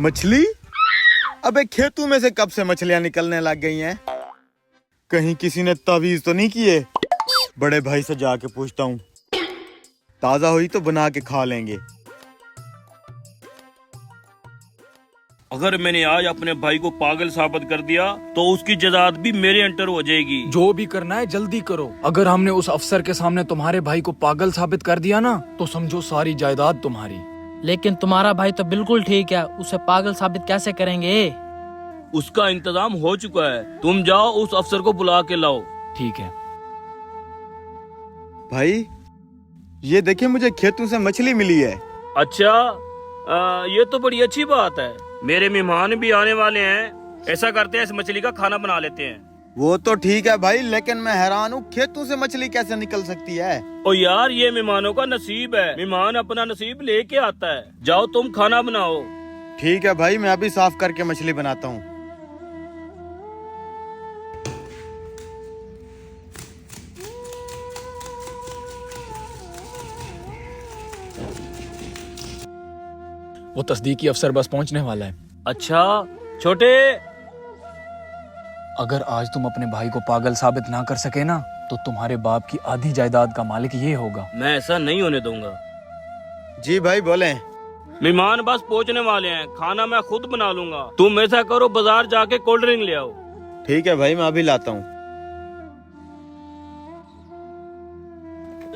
मछली? अबे खेतों में से कब से मछलियां निकलने लग गई हैं? कहीं किसी ने तावीज तो नहीं किए? बड़े भाई से जाके पूछता हूँ, ताजा हुई तो बना के खा लेंगे। अगर मैंने आज अपने भाई को पागल साबित कर दिया तो उसकी जायदाद भी मेरे अंडर हो जाएगी। जो भी करना है जल्दी करो। अगर हमने उस अफसर के सामने तुम्हारे भाई को पागल साबित कर दिया ना तो समझो सारी जायदाद तुम्हारी। लेकिन तुम्हारा भाई तो बिल्कुल ठीक है, उसे पागल साबित कैसे करेंगे? उसका इंतजाम हो चुका है, तुम जाओ उस अफसर को बुला के लाओ। ठीक है भाई ये देखिए, मुझे खेतों से मछली मिली है। अच्छा, ये तो बड़ी अच्छी बात है। मेरे मेहमान भी आने वाले हैं, ऐसा करते हैं इस मछली का खाना बना लेते हैं। वो तो ठीक है भाई, लेकिन मैं हैरान हूँ खेतों से मछली कैसे निकल सकती है? ओ यार, ये मेहमानों का नसीब है, मेहमान अपना नसीब लेके आता है। जाओ तुम खाना बनाओ। ठीक है भाई, मैं अभी साफ करके मछली बनाता हूँ। वो तस्दीकी अफसर बस पहुंचने वाला है। अच्छा छोटे, अगर आज तुम अपने भाई को पागल साबित ना कर सके ना तो तुम्हारे बाप की आधी जायदाद का मालिक ये होगा। मैं ऐसा नहीं होने दूंगा। जी भाई बोले। मेहमान बस पहुंचने वाले हैं, खाना मैं खुद बना लूंगा। तुम ऐसा करो, बाजार जाके कोल्ड ड्रिंक ले आओ। ठीक है भाई, मैं अभी लाता हूँ।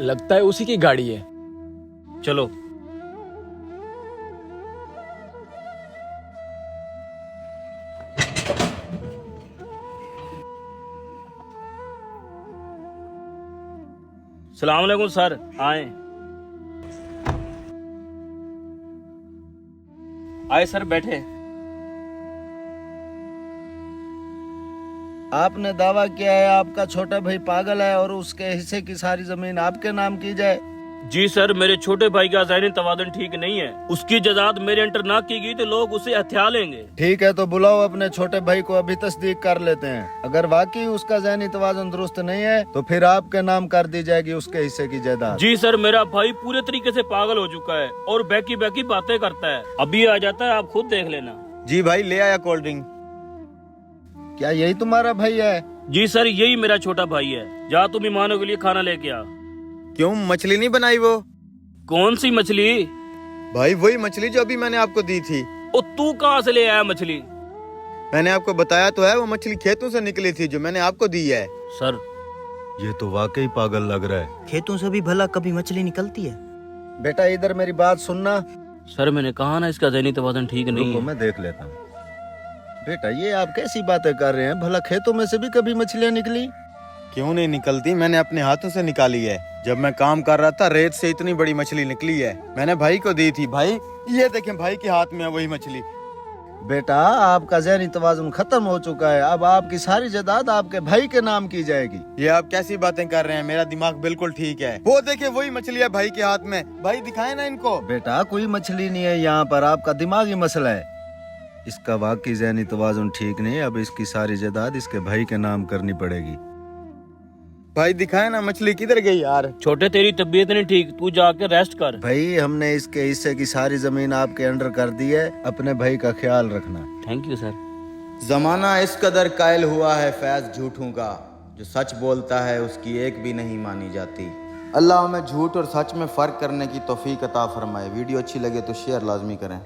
लगता है उसी की गाड़ी है। चलो। सलाम अलैकुम सर, आए सर, बैठे। आपने दावा किया है आपका छोटा भाई पागल है और उसके हिस्से की सारी जमीन आपके नाम की जाए। जी सर, मेरे छोटे भाई का ज़हनी तवाज़ुन ठीक नहीं है। उसकी जायदाद मेरे अंडर ना की गई तो लोग उसे हत्या लेंगे। ठीक है, तो बुलाओ अपने छोटे भाई को, अभी तस्दीक कर लेते हैं। अगर वाकई उसका ज़हनी तवाज़ुन दुरुस्त नहीं है तो फिर आपके नाम कर दी जाएगी उसके हिस्से की जायदाद। जी सर, मेरा भाई पूरे तरीके से पागल हो चुका है और बैकी बैकी बातें करता है। अभी आ जाता है, आप खुद देख लेना। जी भाई, ले आया कोल्ड ड्रिंक। क्या यही तुम्हारा भाई है? जी सर, यही मेरा छोटा भाई है। जा तुम मेहमानों के लिए खाना लेके आ। क्यों, मछली नहीं बनाई वो? कौन सी मछली? भाई वही मछली जो अभी मैंने आपको दी थी। ओ, तू कहाँ से ले आया मछली? मैंने आपको बताया तो है, वो मछली खेतों से निकली थी जो मैंने आपको दी है। सर, ये तो वाकई पागल लग रहा है। खेतों से भी भला कभी मछली निकलती है? बेटा इधर मेरी बात सुनना। सर मैंने कहा ना, इसका ज़हनी तवाज़ुन ठीक नहीं रुको, है। मैं देख लेता हूँ। बेटा ये आप कैसी बातें कर रहे हैं? भला खेतों में से भी कभी मछलियाँ निकली? क्यों नहीं निकलती, मैंने अपने हाथों से निकाली है। जब मैं काम कर रहा था, रेत से इतनी बड़ी मछली निकली है, मैंने भाई को दी थी। भाई ये देखें, भाई के हाथ में है वही मछली। बेटा आपका ज़हनी तवाज़ुन खत्म हो चुका है, अब आपकी सारी जायदाद आपके भाई के नाम की जाएगी। ये आप कैसी बातें कर रहे हैं? मेरा दिमाग बिल्कुल ठीक है। वो देखे, वही मछली है भाई के हाथ में। भाई दिखाए ना इनको। बेटा कोई मछली नहीं है यहाँ पर, आपका दिमागी मसला है। इसका वाकई ज़हनी तवाज़ुन ठीक नहीं है, अब इसकी सारी जायदाद इसके भाई के नाम करनी पड़ेगी। भाई दिखाए ना, मछली किधर गई यार? छोटे, तेरी तबीयत नहीं ठीक, तू जाके रेस्ट कर। भाई हमने इसके हिस्से की सारी जमीन आपके अंडर कर दी है, अपने भाई का ख्याल रखना। Thank you sir. जमाना इस कदर कायल हुआ है फैज झूठों का, जो सच बोलता है उसकी एक भी नहीं मानी जाती। अल्लाह हमें झूठ और सच में फ़र्क करने की तौफीक अता फरमाए। वीडियो अच्छी लगे तो शेयर लाजमी करें।